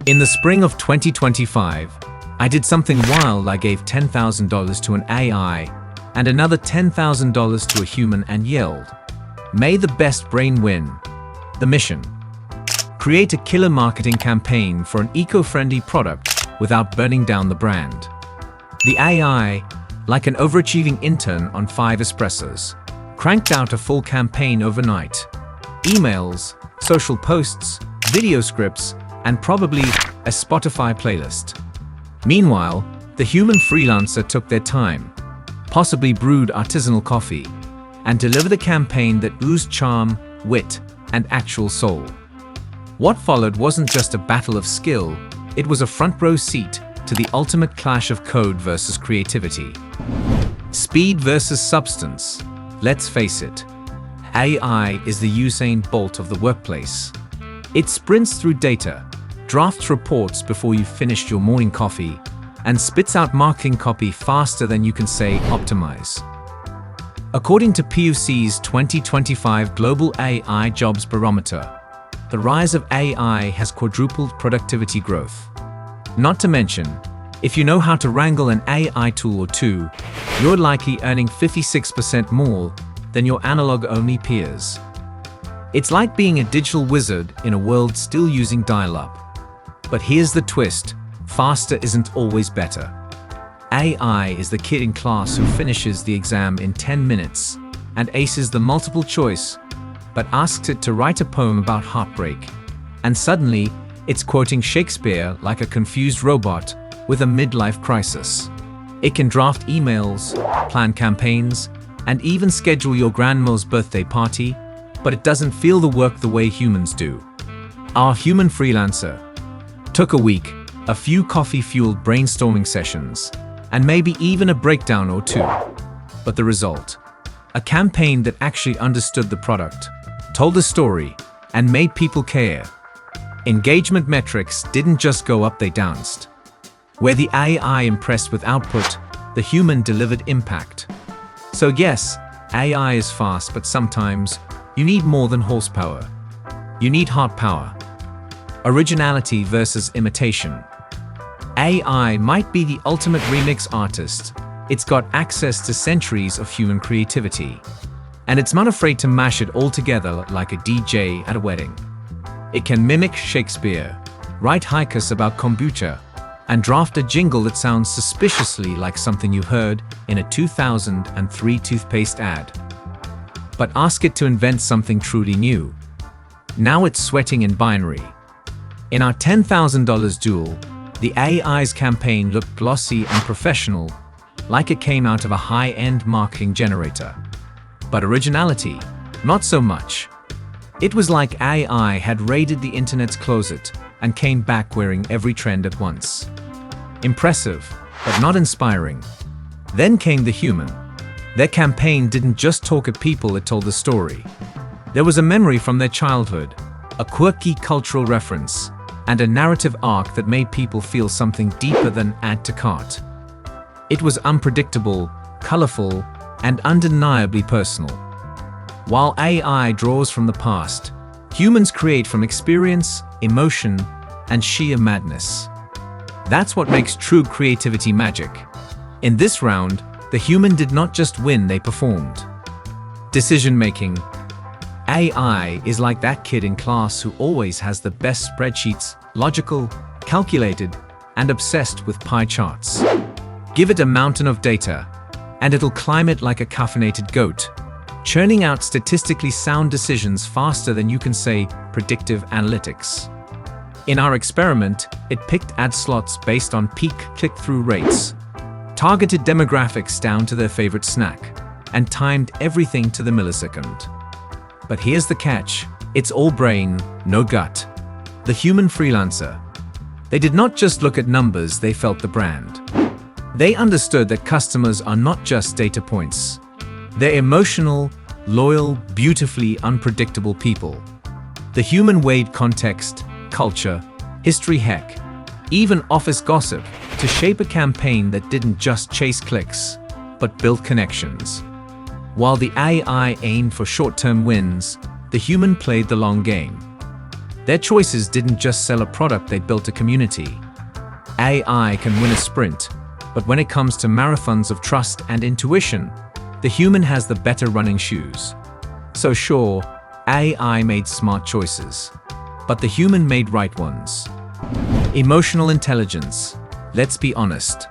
In the spring of 2025, I did something wild. I gave $10,000 to an AI and another $10,000 to a human and yelled, "May the best brain win." The mission: create a killer marketing campaign for an eco-friendly product without burning down the brand. The AI, like an overachieving intern on 5 espressos, cranked out a full campaign overnight. Emails, social posts, video scripts, and probably a Spotify playlist. Meanwhile, the human freelancer took their time, possibly brewed artisanal coffee, and delivered a campaign that oozed charm, wit, and actual soul. What followed wasn't just a battle of skill, it was a front-row seat to the ultimate clash of code versus creativity. Speed versus substance. Let's face it, AI is the Usain Bolt of the workplace. It sprints through data, drafts reports before you've finished your morning coffee, and spits out marketing copy faster than you can say optimize. According to PwC's 2025 Global AI Jobs Barometer, the rise of AI has quadrupled productivity growth. Not to mention, if you know how to wrangle an AI tool or two, you're likely earning 56% more than your analog-only peers. It's like being a digital wizard in a world still using dial-up. But here's the twist: faster isn't always better. AI is the kid in class who finishes the exam in 10 minutes and aces the multiple choice, but asks it to write a poem about heartbreak. And suddenly, it's quoting Shakespeare like a confused robot with a midlife crisis. It can draft emails, plan campaigns, and even schedule your grandma's birthday party, but it doesn't feel the work the way humans do. Our human freelancer took a week, a few coffee-fueled brainstorming sessions, and maybe even a breakdown or two. But the result? A campaign that actually understood the product, told a story, and made people care. Engagement metrics didn't just go up, they danced. Where the AI impressed with output, the human delivered impact. So yes, AI is fast, but sometimes you need more than horsepower. You need heart power. Originality versus imitation. AI might be the ultimate remix artist. It's got access to centuries of human creativity. And it's not afraid to mash it all together like a DJ at a wedding. It can mimic Shakespeare, write haikus about kombucha, and draft a jingle that sounds suspiciously like something you heard in a 2003 toothpaste ad. But ask it to invent something truly new. Now it's sweating in binary. In our $10,000 duel, the AI's campaign looked glossy and professional, like it came out of a high-end marketing generator. But originality, not so much. It was like AI had raided the internet's closet and came back wearing every trend at once. Impressive, but not inspiring. Then came the human. Their campaign didn't just talk at people, it told a story. There was a memory from their childhood, a quirky cultural reference, and a narrative arc that made people feel something deeper than add to cart. It was unpredictable, colorful, and undeniably personal. While AI draws from the past, humans create from experience, emotion, and sheer madness. That's what makes true creativity magic. In this round, the human did not just win, they performed. Decision-making. AI is like that kid in class who always has the best spreadsheets, logical, calculated, and obsessed with pie charts. Give it a mountain of data, and it'll climb it like a caffeinated goat, churning out statistically sound decisions faster than you can say predictive analytics. In our experiment, it picked ad slots based on peak click-through rates, targeted demographics down to their favorite snack, and timed everything to the millisecond. But here's the catch: it's all brain, no gut. The human freelancer. They did not just look at numbers, they felt the brand. They understood that customers are not just data points. They're emotional, loyal, beautifully unpredictable people. The human weighed context, culture, history, heck, even office gossip to shape a campaign that didn't just chase clicks, but built connections. While the AI aimed for short-term wins, the human played the long game. Their choices didn't just sell a product, they built a community. AI can win a sprint, but when it comes to marathons of trust and intuition, the human has the better running shoes. So sure, AI made smart choices, but the human made right ones. Emotional intelligence. Let's be honest.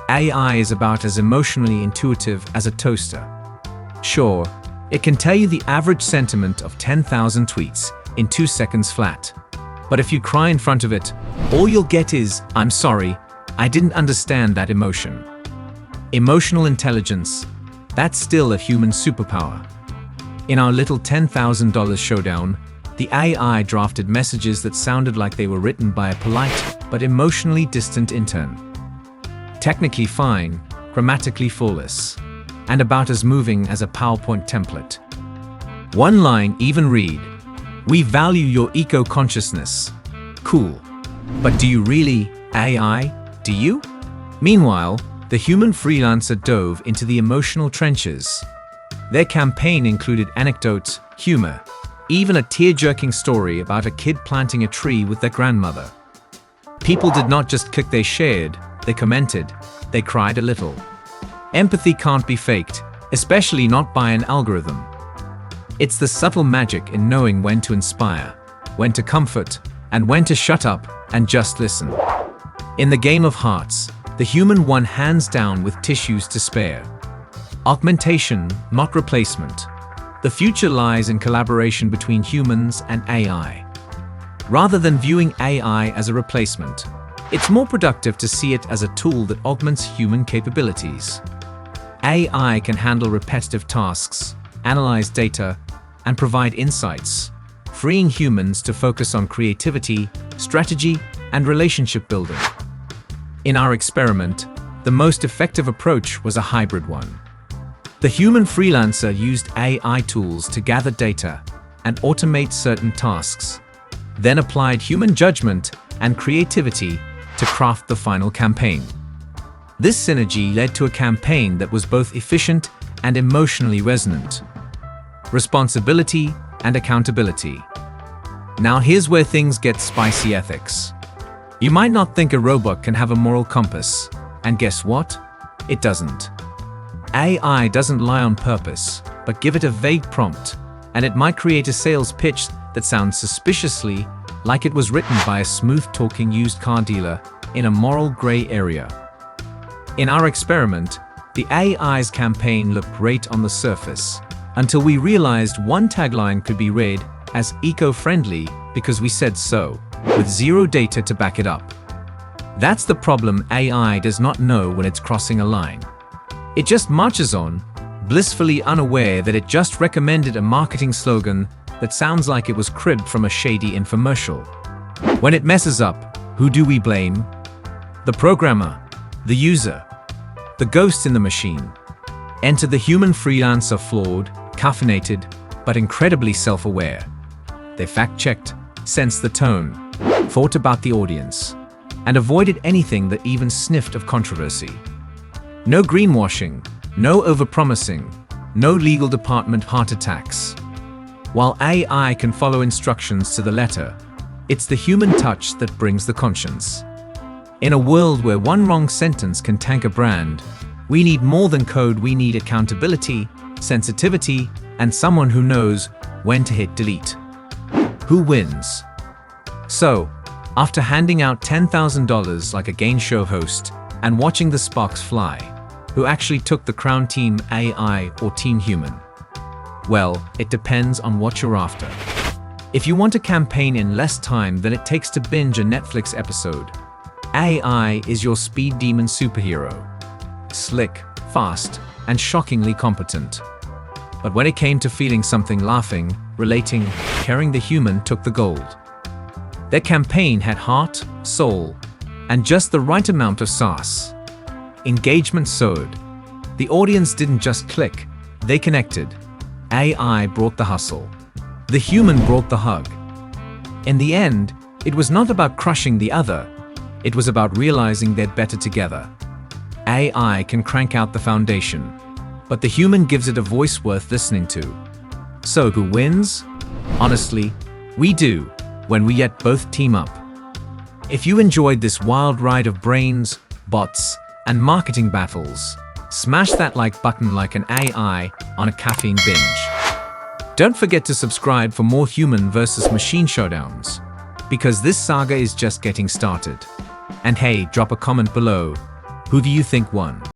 AI is about as emotionally intuitive as a toaster. Sure, it can tell you the average sentiment of 10,000 tweets in 2 seconds flat. But if you cry in front of it, all you'll get is, "I'm sorry, I didn't understand that emotion." Emotional intelligence. That's still a human superpower. In our little $10,000 showdown, the AI drafted messages that sounded like they were written by a polite but emotionally distant intern. Technically fine, grammatically flawless, and about as moving as a PowerPoint template. One line even read, "We value your eco-consciousness." Cool. But do you really, AI? Do you? Meanwhile, the human freelancer dove into the emotional trenches. Their campaign included anecdotes, humor, even a tear-jerking story about a kid planting a tree with their grandmother. People did not just click, they shared, they commented, they cried a little. Empathy can't be faked, especially not by an algorithm. It's the subtle magic in knowing when to inspire, when to comfort, and when to shut up and just listen. In the game of hearts, the human won hands down with tissues to spare. Augmentation, not replacement. The future lies in collaboration between humans and AI. Rather than viewing AI as a replacement, it's more productive to see it as a tool that augments human capabilities. AI can handle repetitive tasks, analyze data, and provide insights, freeing humans to focus on creativity, strategy, and relationship building. In our experiment, the most effective approach was a hybrid one. The human freelancer used AI tools to gather data and automate certain tasks, then applied human judgment and creativity to craft the final campaign. This synergy led to a campaign that was both efficient and emotionally resonant. Responsibility and accountability. Now here's where things get spicy: ethics. You might not think a robot can have a moral compass, and guess what? It doesn't. AI doesn't lie on purpose, but give it a vague prompt, and it might create a sales pitch that sounds suspiciously like it was written by a smooth-talking used car dealer in a moral gray area. In our experiment, the AI's campaign looked great on the surface, until we realized one tagline could be read as eco-friendly because we said so, with zero data to back it up. That's the problem. AI does not know when it's crossing a line. It just marches on, blissfully unaware that it just recommended a marketing slogan that sounds like it was cribbed from a shady infomercial. When it messes up, who do we blame? The programmer, the user, the ghost in the machine. Enter the human freelancer, flawed, caffeinated, but incredibly self-aware. They fact-checked, sensed the tone, thought about the audience, and avoided anything that even sniffed of controversy. No greenwashing, no overpromising, no legal department heart attacks. While AI can follow instructions to the letter, it's the human touch that brings the conscience. In a world where one wrong sentence can tank a brand, we need more than code. We need accountability, sensitivity, and someone who knows when to hit delete. Who wins? So, after handing out $10,000 like a game show host and watching the sparks fly, who actually took the crown, Team AI or Team Human? Well, it depends on what you're after. If you want a campaign in less time than it takes to binge a Netflix episode, AI is your speed demon superhero. Slick, fast, and shockingly competent. But when it came to feeling something, laughing, relating, caring, the human took the gold. Their campaign had heart, soul, and just the right amount of sauce. Engagement soared. The audience didn't just click, they connected. AI brought the hustle. The human brought the hug. In the end, it was not about crushing the other. It was about realizing they're better together. AI can crank out the foundation, but the human gives it a voice worth listening to. So who wins? Honestly, we do. when we yet both team up. If you enjoyed this wild ride of brains, bots, and marketing battles, smash that like button like an AI on a caffeine binge. Don't forget to subscribe for more human versus machine showdowns, because this saga is just getting started. And hey, drop a comment below. Who do you think won?